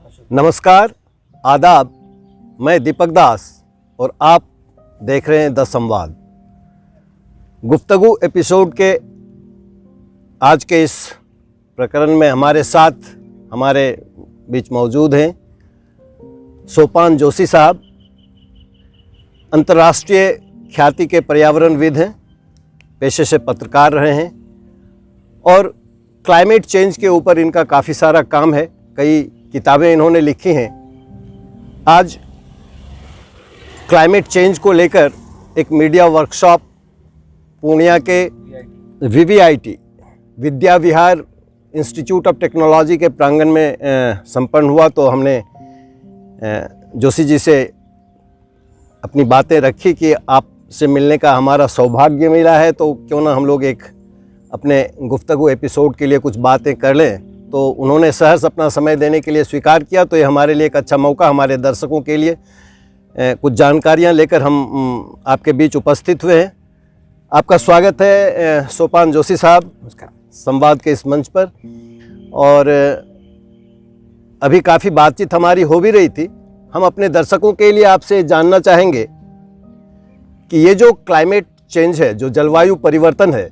नमस्कार, आदाब। मैं दीपक दास और आप देख रहे हैं द संवाद। गुफ्तगू एपिसोड के आज के इस प्रकरण में हमारे साथ हमारे बीच मौजूद हैं सोपान जोशी साहब। अंतर्राष्ट्रीय ख्याति के पर्यावरणविद हैं, पेशे से पत्रकार रहे हैं और क्लाइमेट चेंज के ऊपर इनका काफ़ी सारा काम है। कई किताबें इन्होंने लिखी हैं। आज क्लाइमेट चेंज को लेकर एक मीडिया वर्कशॉप पूर्णिया के VVIT Vidya Vihar institute of technology के प्रांगण में संपन्न हुआ। तो हमने जोशी जी से अपनी बातें रखी कि आपसे मिलने का हमारा सौभाग्य मिला है, तो क्यों ना हम लोग एक अपने गुफ्तगू एपिसोड के लिए कुछ बातें कर लें। तो उन्होंने सहर्ष अपना समय देने के लिए स्वीकार किया। तो ये हमारे लिए एक अच्छा मौका, हमारे दर्शकों के लिए कुछ जानकारियां लेकर हम आपके बीच उपस्थित हुए हैं। आपका स्वागत है सोपान जोशी साहब संवाद के इस मंच पर। और अभी काफ़ी बातचीत हमारी हो भी रही थी। हम अपने दर्शकों के लिए आपसे जानना चाहेंगे कि ये जो क्लाइमेट चेंज है, जो जलवायु परिवर्तन है,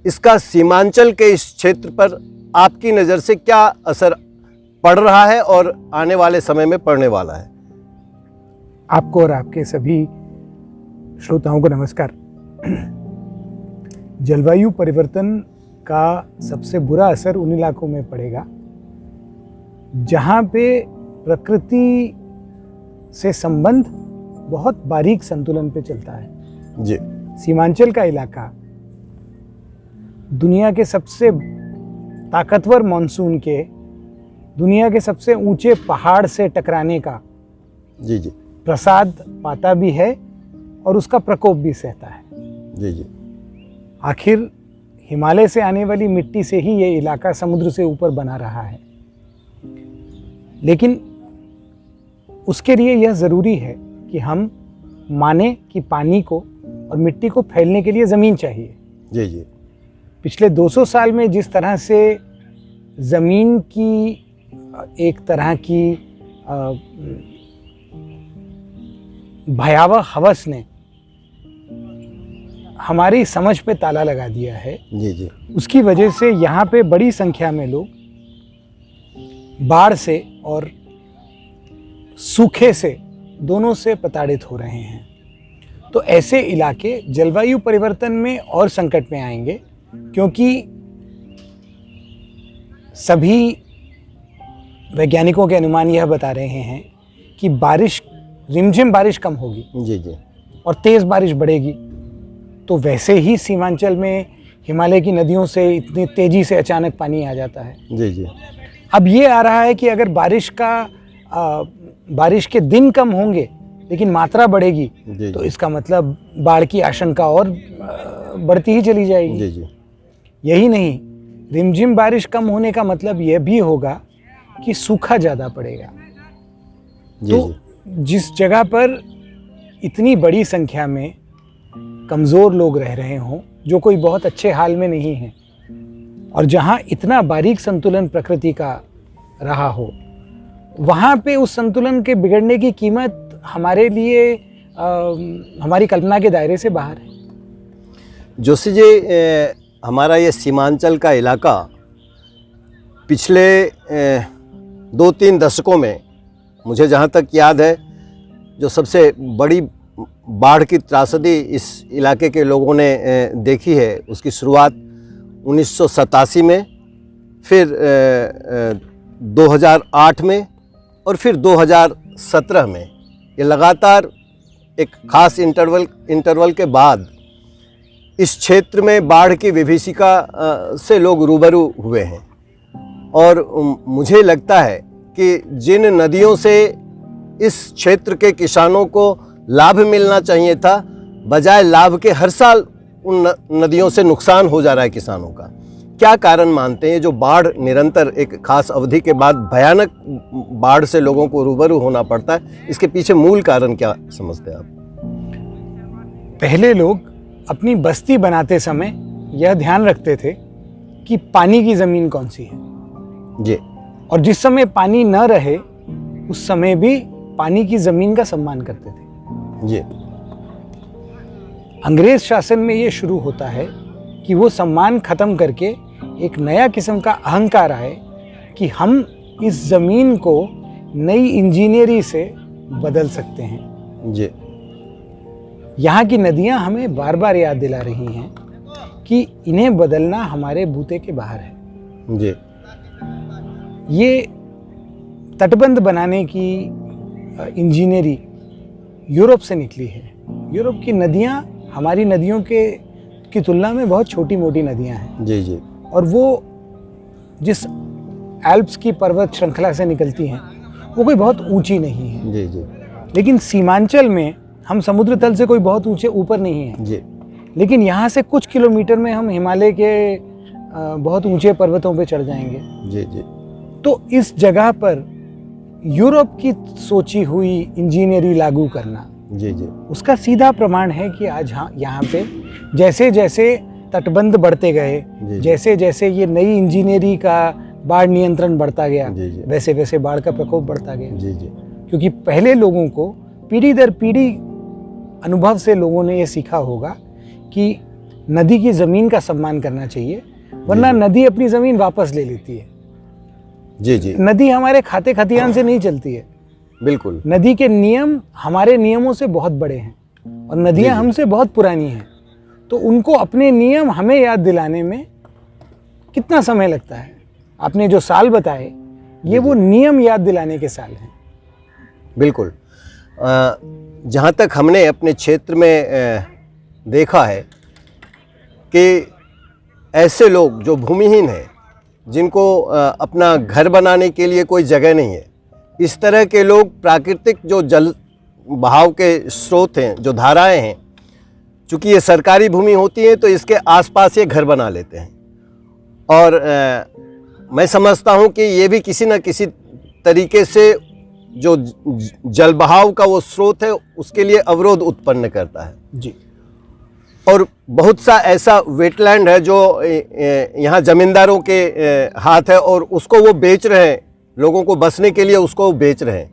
इसका सीमांचल के इस क्षेत्र पर आपकी नज़र से क्या असर पड़ रहा है और आने वाले समय में पड़ने वाला है? आपको और आपके सभी श्रोताओं को नमस्कार। जलवायु परिवर्तन का सबसे बुरा असर उन इलाकों में पड़ेगा जहाँ पे प्रकृति से संबंध बहुत बारीक संतुलन पे चलता है। जी। सीमांचल का इलाका दुनिया के सबसे ताकतवर मॉनसून के, दुनिया के सबसे ऊंचे पहाड़ से टकराने का जी प्रसाद पाता भी है और उसका प्रकोप भी सहता है। जी। आखिर हिमालय से आने वाली मिट्टी से ही ये इलाका समुद्र से ऊपर बना रहा है। लेकिन उसके लिए यह ज़रूरी है कि हम माने कि पानी को और मिट्टी को फैलने के लिए ज़मीन चाहिए। जी। पिछले 200 साल में जिस तरह से ज़मीन की एक तरह की भयावह हवस ने हमारी समझ पे ताला लगा दिया है, जी, उसकी वजह से यहाँ पे बड़ी संख्या में लोग बाढ़ से और सूखे से दोनों से प्रताड़ित हो रहे हैं। तो ऐसे इलाके जलवायु परिवर्तन में और संकट में आएंगे, क्योंकि सभी वैज्ञानिकों के अनुमान यह बता रहे हैं कि बारिश, रिमझिम बारिश कम होगी जी और तेज़ बारिश बढ़ेगी। तो वैसे ही सीमांचल में हिमालय की नदियों से इतनी तेज़ी से अचानक पानी आ जाता है। जी। अब ये आ रहा है कि अगर बारिश के दिन कम होंगे लेकिन मात्रा बढ़ेगी, तो इसका मतलब बाढ़ की आशंका और बढ़ती ही चली जाएगी। जी। यही नहीं, रिमझिम बारिश कम होने का मतलब यह भी होगा कि सूखा ज़्यादा पड़ेगा। तो जिस जगह पर इतनी बड़ी संख्या में कमज़ोर लोग रह रहे हों, जो कोई बहुत अच्छे हाल में नहीं हैं, और जहाँ इतना बारीक संतुलन प्रकृति का रहा हो, वहाँ पे उस संतुलन के बिगड़ने की कीमत हमारे लिए हमारी कल्पना के दायरे से बाहर है। जोशी जी, हमारा ये सीमांचल का इलाका पिछले 2-3 दशकों में, मुझे जहाँ तक याद है, जो सबसे बड़ी बाढ़ की त्रासदी इस इलाके के लोगों ने देखी है, उसकी शुरुआत 1987 में, फिर 2008 में और फिर 2017 में। ये लगातार एक ख़ास इंटरवल के बाद इस क्षेत्र में बाढ़ की विभीषिका से लोग रूबरू हुए हैं। और मुझे लगता है कि जिन नदियों से इस क्षेत्र के किसानों को लाभ मिलना चाहिए था, बजाय लाभ के हर साल उन नदियों से नुकसान हो जा रहा है किसानों का। क्या कारण मानते हैं जो बाढ़ निरंतर एक खास अवधि के बाद भयानक बाढ़ से लोगों को रूबरू होना पड़ता है, इसके पीछे मूल कारण क्या समझते हैं आप? पहले लोग अपनी बस्ती बनाते समय यह ध्यान रखते थे कि पानी की ज़मीन कौन सी है, जी, और जिस समय पानी न रहे उस समय भी पानी की जमीन का सम्मान करते थे। जी। अंग्रेज शासन में ये शुरू होता है कि वो सम्मान खत्म करके एक नया किस्म का अहंकार आए कि हम इस जमीन को नई इंजीनियरी से बदल सकते हैं। जी। यहाँ की नदियाँ हमें बार बार याद दिला रही हैं कि इन्हें बदलना हमारे बूते के बाहर है। जी। ये तटबंध बनाने की इंजीनियरी यूरोप से निकली है। यूरोप की नदियाँ हमारी नदियों की तुलना में बहुत छोटी मोटी नदियाँ हैं। जी। जी। और वो जिस एल्प्स की पर्वत श्रृंखला से निकलती हैं वो कोई बहुत ऊंची नहीं है। जी। जी। लेकिन सीमांचल में हम समुद्र तल से कोई बहुत ऊंचे ऊपर नहीं है। जी। लेकिन यहाँ से कुछ किलोमीटर में हम हिमालय के बहुत ऊंचे पर्वतों पे चढ़ जाएंगे। जी। जी। तो इस जगह पर यूरोप की सोची हुई इंजीनियरी लागू करना, जी। जी। उसका सीधा प्रमाण है कि आज यहाँ पे जैसे जैसे तटबंध बढ़ते गए, जैसे जैसे ये नई इंजीनियरी का बाढ़ नियंत्रण बढ़ता गया, वैसे वैसे बाढ़ का प्रकोप बढ़ता गया। जी। जी। क्योंकि पहले लोगों को पीढ़ी दर पीढ़ी अनुभव से लोगों ने ये सीखा होगा कि नदी की ज़मीन का सम्मान करना चाहिए, वरना नदी अपनी ज़मीन वापस ले लेती है। जी। जी। नदी हमारे खाते खतियान से नहीं चलती है। बिल्कुल। नदी के नियम हमारे नियमों से बहुत बड़े हैं और नदियां हमसे बहुत पुरानी हैं। तो उनको अपने नियम हमें याद दिलाने में कितना समय लगता है? आपने जो साल बताए ये वो नियम याद दिलाने के साल हैं। बिल्कुल। जहाँ तक हमने अपने क्षेत्र में देखा है कि ऐसे लोग जो भूमिहीन हैं, जिनको अपना घर बनाने के लिए कोई जगह नहीं है, इस तरह के लोग प्राकृतिक जो जल बहाव के स्रोत हैं, जो धाराएं हैं, चूँकि ये सरकारी भूमि होती है तो इसके आसपास ये घर बना लेते हैं। और मैं समझता हूँ कि ये भी किसी न किसी तरीके से जो जल बहाव का वो स्रोत है उसके लिए अवरोध उत्पन्न करता है। जी। और बहुत सा ऐसा वेटलैंड है जो यहाँ ज़मींदारों के हाथ है और उसको वो बेच रहे हैं, लोगों को बसने के लिए उसको बेच रहे हैं।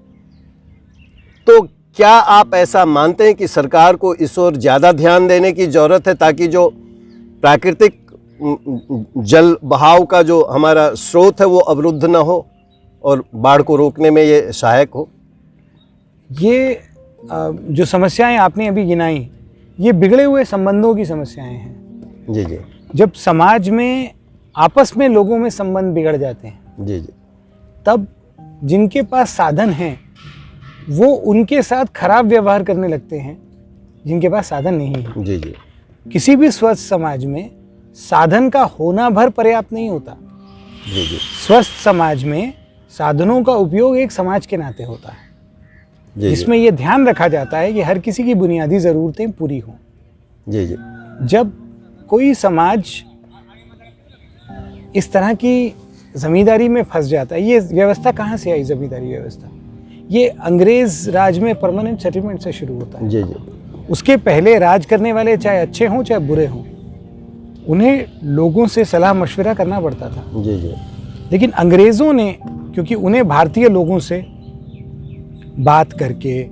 तो क्या आप ऐसा मानते हैं कि सरकार को इस ओर ज़्यादा ध्यान देने की ज़रूरत है ताकि जो प्राकृतिक जल बहाव का जो हमारा स्रोत है वो अवरुद्ध न हो और बाढ़ को रोकने में ये सहायक हो? ये जो समस्याएं आपने अभी गिनाई, ये बिगड़े हुए संबंधों की समस्याएं हैं। जी। जी। जब समाज में आपस में लोगों में संबंध बिगड़ जाते हैं, जी। जी। तब जिनके पास साधन हैं वो उनके साथ खराब व्यवहार करने लगते हैं जिनके पास साधन नहीं है। जी। जी। किसी भी स्वस्थ समाज में साधन का होना भर पर्याप्त नहीं होता। जी। जी। स्वस्थ समाज में साधनों का उपयोग एक समाज के नाते होता है, जिसमें यह ध्यान रखा जाता है कि हर किसी की बुनियादी ज़रूरतें पूरी हों। जी। जी। जब कोई समाज इस तरह की ज़मींदारी में फंस जाता है, ये व्यवस्था कहाँ से आई? ज़मींदारी व्यवस्था ये अंग्रेज राज में परमानेंट सेटलमेंट से शुरू होता है। जी। जी। उसके पहले राज करने वाले चाहे अच्छे हों चाहे बुरे हों, उन्हें लोगों से सलाह मशवरा करना पड़ता था। जी। जी। लेकिन अंग्रेज़ों ने, क्योंकि उन्हें भारतीय लोगों से बात करके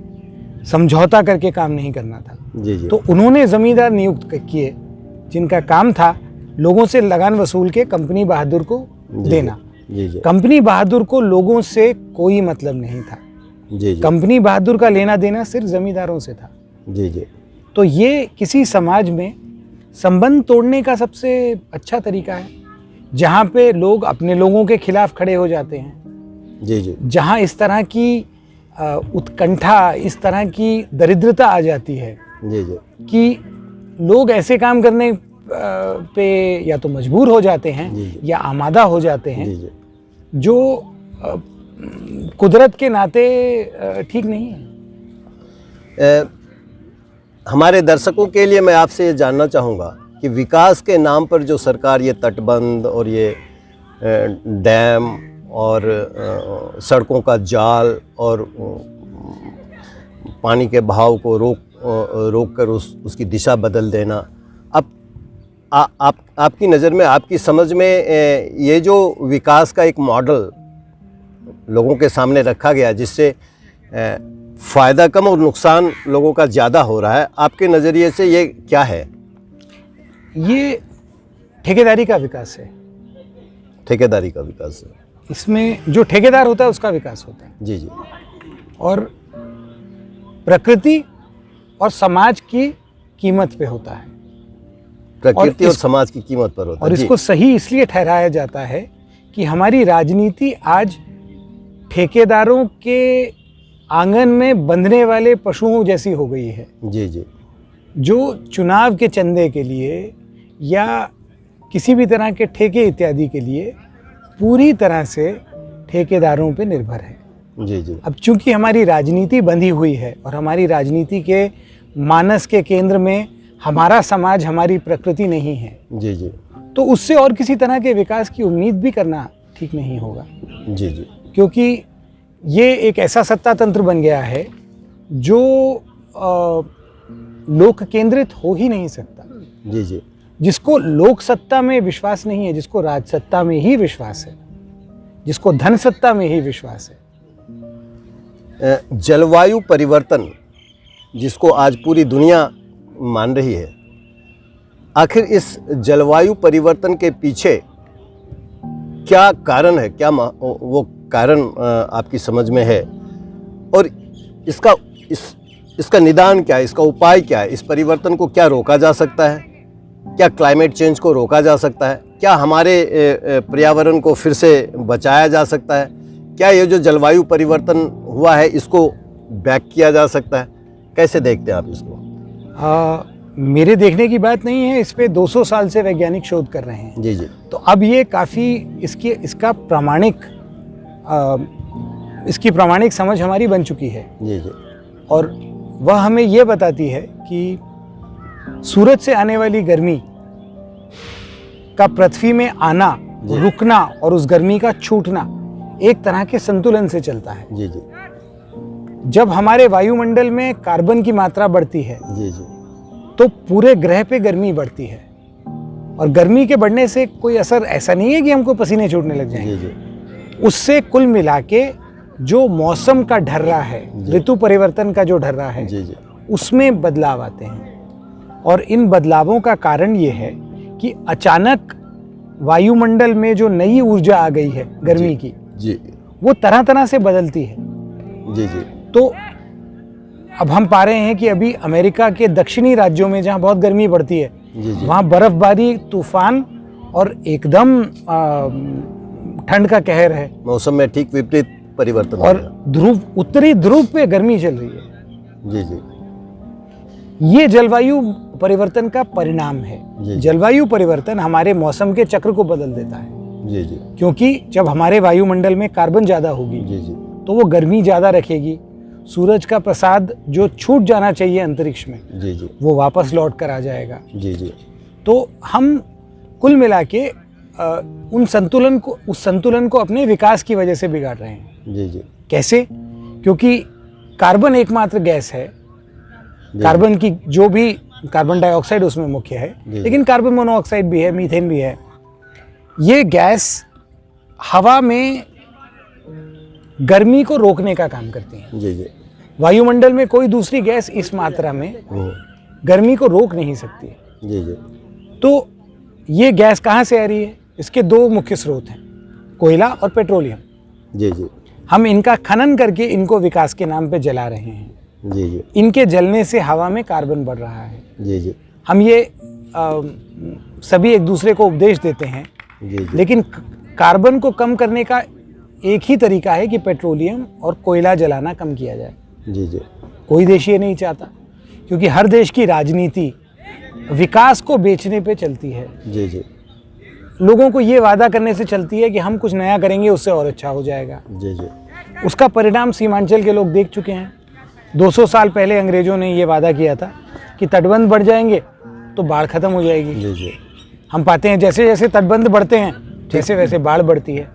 समझौता करके काम नहीं करना था, जी। जी। तो उन्होंने ज़मींदार नियुक्त किए जिनका काम था लोगों से लगान वसूल के कंपनी बहादुर को देना। जी। जी। कंपनी बहादुर को लोगों से कोई मतलब नहीं था। जी। जी। कंपनी बहादुर का लेना देना सिर्फ जमींदारों से था। जी। जी। तो ये किसी समाज में संबंध तोड़ने का सबसे अच्छा तरीका है, जहाँ पे लोग अपने लोगों के खिलाफ खड़े हो जाते हैं। जी। जी। जहाँ इस तरह की उत्कंठा, इस तरह की दरिद्रता आ जाती है। जी। जी। कि लोग ऐसे काम करने पे या तो मजबूर हो जाते हैं या आमादा हो जाते हैं। जी। जी। जो कुदरत के नाते ठीक नहीं है। हमारे दर्शकों के लिए मैं आपसे ये जानना चाहूँगा कि विकास के नाम पर जो सरकार ये तटबंध और ये डैम और सड़कों का जाल और पानी के बहाव को रोक कर उसकी दिशा बदल देना, अब आपकी नज़र में, आपकी समझ में ये जो विकास का एक मॉडल लोगों के सामने रखा गया जिससे फ़ायदा कम और नुकसान लोगों का ज़्यादा हो रहा है, आपके नज़रिए से ये क्या है? ये ठेकेदारी का विकास है। ठेकेदारी का विकास है। इसमें जो ठेकेदार होता है उसका विकास होता है। जी जी। और प्रकृति और समाज की कीमत पे होता है। प्रकृति और समाज की कीमत पर होता है। और इसको सही इसलिए ठहराया जाता है कि हमारी राजनीति आज ठेकेदारों के आंगन में बंधने वाले पशुओं जैसी हो गई है। जी जी। जो चुनाव के चंदे के लिए या किसी भी तरह के ठेके इत्यादि के लिए पूरी तरह से ठेकेदारों पे निर्भर है। जी जी। अब चूंकि हमारी राजनीति बंधी हुई है और हमारी राजनीति के मानस के केंद्र में हमारा समाज, हमारी प्रकृति नहीं है, जी जी, तो उससे और किसी तरह के विकास की उम्मीद भी करना ठीक नहीं होगा। जी जी। क्योंकि ये एक ऐसा सत्ता तंत्र बन गया है जो लोक केंद्रित हो ही नहीं सकता। जी जी। जिसको लोक सत्ता में विश्वास नहीं है, जिसको राज सत्ता में ही विश्वास है, जिसको धन सत्ता में ही विश्वास है। जलवायु परिवर्तन जिसको आज पूरी दुनिया मान रही है, आखिर इस जलवायु परिवर्तन के पीछे क्या कारण है? क्या वो कारण आपकी समझ में है? और इसका निदान क्या है? इसका उपाय क्या है? इस परिवर्तन को क्या रोका जा सकता है? क्या क्लाइमेट चेंज को रोका जा सकता है? क्या हमारे पर्यावरण को फिर से बचाया जा सकता है? क्या ये जो जलवायु परिवर्तन हुआ है इसको बैक किया जा सकता है? कैसे देखते हैं आप इसको? मेरे देखने की बात नहीं है, इस पे 200 साल से वैज्ञानिक शोध कर रहे हैं। जी जी। तो अब ये काफ़ी इसकी प्रामाणिक समझ हमारी बन चुकी है। जी जी। और वह हमें ये बताती है कि सूरज से आने वाली गर्मी का पृथ्वी में आना, रुकना और उस गर्मी का छूटना एक तरह के संतुलन से चलता है। जी जी। जब हमारे वायुमंडल में कार्बन की मात्रा बढ़ती है, जी जी, तो पूरे ग्रह पे गर्मी बढ़ती है। और गर्मी के बढ़ने से कोई असर ऐसा नहीं है कि हमको पसीने छूटने लग जाएंगे। जी जी। उससे कुल मिला के जो मौसम का ढर्रा है, ऋतु परिवर्तन का जो ढर्रा है, जी जी, उसमें बदलाव आते हैं। और इन बदलावों का कारण ये है कि अचानक वायुमंडल में जो नई ऊर्जा आ गई है गर्मी की, जी, वो तरह तरह से बदलती है। जी जी। तो अब हम पा रहे हैं कि अभी अमेरिका के दक्षिणी राज्यों में जहाँ बहुत गर्मी बढ़ती है, जी जी, वहाँ बर्फबारी, तूफान और एकदम ठंड का कहर है। मौसम में ठीक विपरीत परिवर्तन हो और गया। उत्तरी ध्रुव पे गर्मी चल रही है। जी जी। ये जलवायु परिवर्तन का परिणाम है। जी जी। जलवायु परिवर्तन हमारे मौसम के चक्र को बदल देता है। जी जी। क्योंकि जब हमारे वायुमंडल में कार्बन ज़्यादा होगी, जी जी, तो वो गर्मी ज़्यादा रखेगी। सूरज का प्रसाद जो छूट जाना चाहिए अंतरिक्ष में, जी जी, वो वापस लौट कर आ जाएगा। जी जी। तो हम कुल मिला के उस संतुलन को अपने विकास की वजह से बिगाड़ रहे हैं। जी जी। कैसे? क्योंकि कार्बन एकमात्र गैस है। जी। कार्बन की जो भी कार्बन डाइऑक्साइड उसमें मुख्य है, जी। लेकिन कार्बन मोनोऑक्साइड भी है, मीथेन भी है। ये गैस हवा में गर्मी को रोकने का काम करती है। जी जी। वायुमंडल में कोई दूसरी गैस इस मात्रा में गर्मी को रोक नहीं सकती। जी जी। तो ये गैस कहाँ से आ रही है? इसके दो मुख्य स्रोत हैं, कोयला और पेट्रोलियम। जी जी। हम इनका खनन करके इनको विकास के नाम पे जला रहे हैं। जी जी। इनके जलने से हवा में कार्बन बढ़ रहा है। जी जी। हम ये सभी एक दूसरे को उपदेश देते हैं, जी जी। लेकिन कार्बन को कम करने का एक ही तरीका है कि पेट्रोलियम और कोयला जलाना कम किया जाए। जी जी। कोई देश ये नहीं चाहता, क्योंकि हर देश की राजनीति विकास को बेचने पे चलती है। जी जी। लोगों को ये वादा करने से चलती है कि हम कुछ नया करेंगे, उससे और अच्छा हो जाएगा। जी जी। उसका परिणाम सीमांचल के लोग देख चुके हैं। 200 साल पहले अंग्रेजों ने ये वादा किया था कि तटबंध बढ़ जाएंगे तो बाढ़ खत्म हो जाएगी। जी जी। हम पाते हैं जैसे जैसे तटबंध बढ़ते हैं, जैसे वैसे बाढ़ बढ़ती है।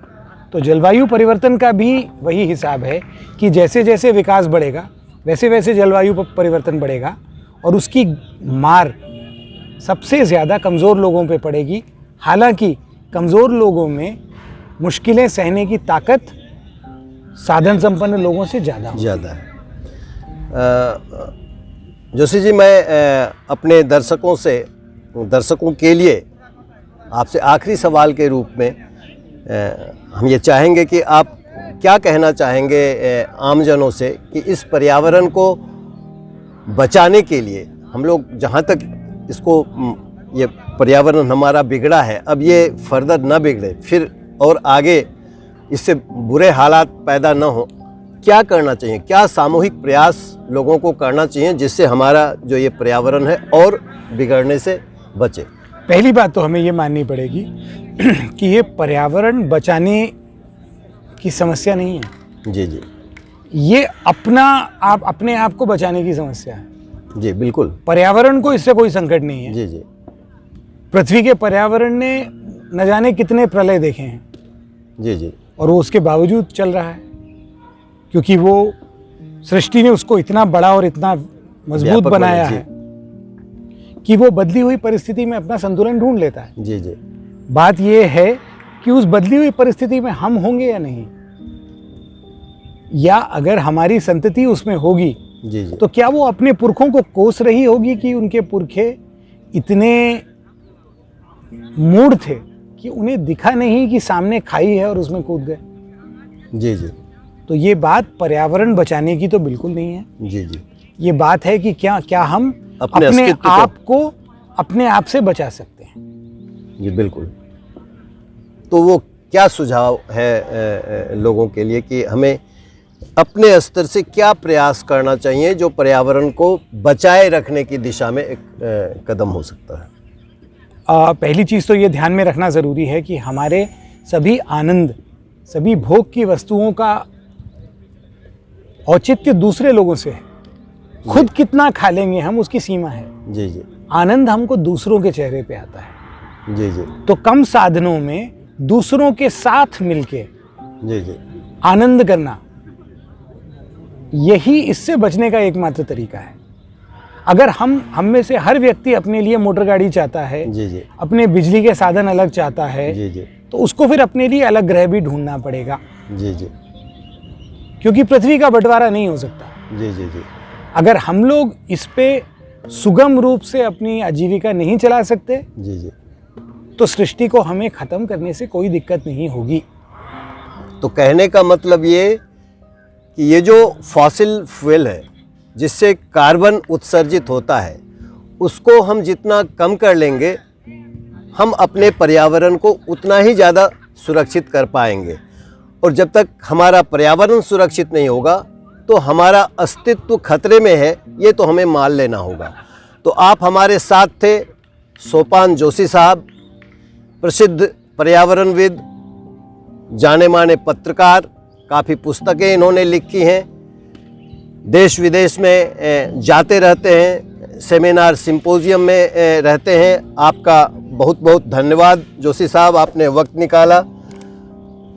तो जलवायु परिवर्तन का भी वही हिसाब है कि जैसे जैसे विकास बढ़ेगा, वैसे वैसे जलवायु परिवर्तन बढ़ेगा, और उसकी मार सबसे ज़्यादा कमज़ोर लोगों पे पड़ेगी। हालांकि कमज़ोर लोगों में मुश्किलें सहने की ताकत साधन संपन्न लोगों से ज़्यादा होगी। ज़्यादा है। जोशी जी, मैं अपने दर्शकों के लिए आपसे आखिरी सवाल के रूप में हम ये चाहेंगे कि आप क्या कहना चाहेंगे आमजनों से कि इस पर्यावरण को बचाने के लिए हम लोग जहाँ तक इसको ये पर्यावरण हमारा बिगड़ा है, अब ये फर्दर ना बिगड़े, फिर और आगे इससे बुरे हालात पैदा ना हो, क्या करना चाहिए? क्या सामूहिक प्रयास लोगों को करना चाहिए जिससे हमारा जो ये पर्यावरण है और बिगड़ने से बचे? पहली बात तो हमें ये माननी पड़ेगी कि ये पर्यावरण बचाने की समस्या नहीं है। जी जी ये अपने आप को बचाने की समस्या है। जी, बिल्कुल। पर्यावरण को इससे कोई संकट नहीं है। जी जी पृथ्वी के पर्यावरण ने न जाने कितने प्रलय देखे हैं। जी जी और वो उसके बावजूद चल रहा है, क्योंकि वो सृष्टि ने उसको इतना बड़ा और इतना मजबूत बनाया है कि वो बदली हुई परिस्थिति में अपना संतुलन ढूंढ लेता है। जी जी बात ये है कि उस बदली हुई परिस्थिति में हम होंगे या नहीं, या अगर हमारी संतति उसमें होगी जी जी तो क्या वो अपने पुरखों को कोस रही होगी कि उनके पुरखे इतने मूढ़ थे कि उन्हें दिखा नहीं कि सामने खाई है और उसमें कूद गए। जी जी तो ये बात पर्यावरण बचाने की तो बिल्कुल नहीं है। जी जी ये बात है कि क्या हम अपने अपने अस्तित्व आप को अपने आप से बचा सकते हैं। जी बिल्कुल। तो वो क्या सुझाव है लोगों के लिए कि हमें अपने स्तर से क्या प्रयास करना चाहिए जो पर्यावरण को बचाए रखने की दिशा में एक कदम हो सकता है? पहली चीज़ तो ये ध्यान में रखना ज़रूरी है कि हमारे सभी आनंद, सभी भोग की वस्तुओं का औचित्य दूसरे लोगों से है। खुद कितना खा लेंगे हम, उसकी सीमा है। जी जी आनंद हमको दूसरों के चेहरे पे आता है। जी जी तो कम साधनों में दूसरों के साथ मिलके जी जी आनंद करना, यही इससे बचने का एकमात्र तरीका है। अगर हम में से हर व्यक्ति अपने लिए मोटर गाड़ी चाहता है, जी जी अपने बिजली के साधन अलग चाहता है, जी जी तो उसको फिर अपने लिए अलग ग्रह भी ढूंढना पड़ेगा, जी जी क्योंकि पृथ्वी का बंटवारा नहीं हो सकता। जी जी जी अगर हम लोग इस पे सुगम रूप से अपनी आजीविका नहीं चला सकते जी जी तो सृष्टि को हमें खत्म करने से कोई दिक्कत नहीं होगी। तो कहने का मतलब ये कि ये जो फॉसिल फ्यूल है जिससे कार्बन उत्सर्जित होता है, उसको हम जितना कम कर लेंगे, हम अपने पर्यावरण को उतना ही ज़्यादा सुरक्षित कर पाएंगे। और जब तक हमारा पर्यावरण सुरक्षित नहीं होगा तो हमारा अस्तित्व खतरे में है, ये तो हमें मान लेना होगा। तो आप हमारे साथ थे सोपान जोशी साहब, प्रसिद्ध पर्यावरणविद, जाने माने पत्रकार, काफ़ी पुस्तकें इन्होंने लिखी हैं, देश विदेश में जाते रहते हैं, सेमिनार सिंपोजियम में रहते हैं। आपका बहुत बहुत धन्यवाद जोशी साहब, आपने वक्त निकाला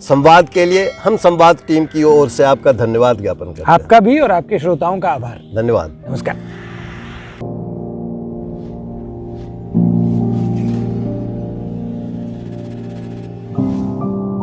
संवाद के लिए। हम संवाद टीम की ओर से आपका धन्यवाद ज्ञापन करते हैं। आपका भी और आपके श्रोताओं का आभार। धन्यवाद। नमस्कार।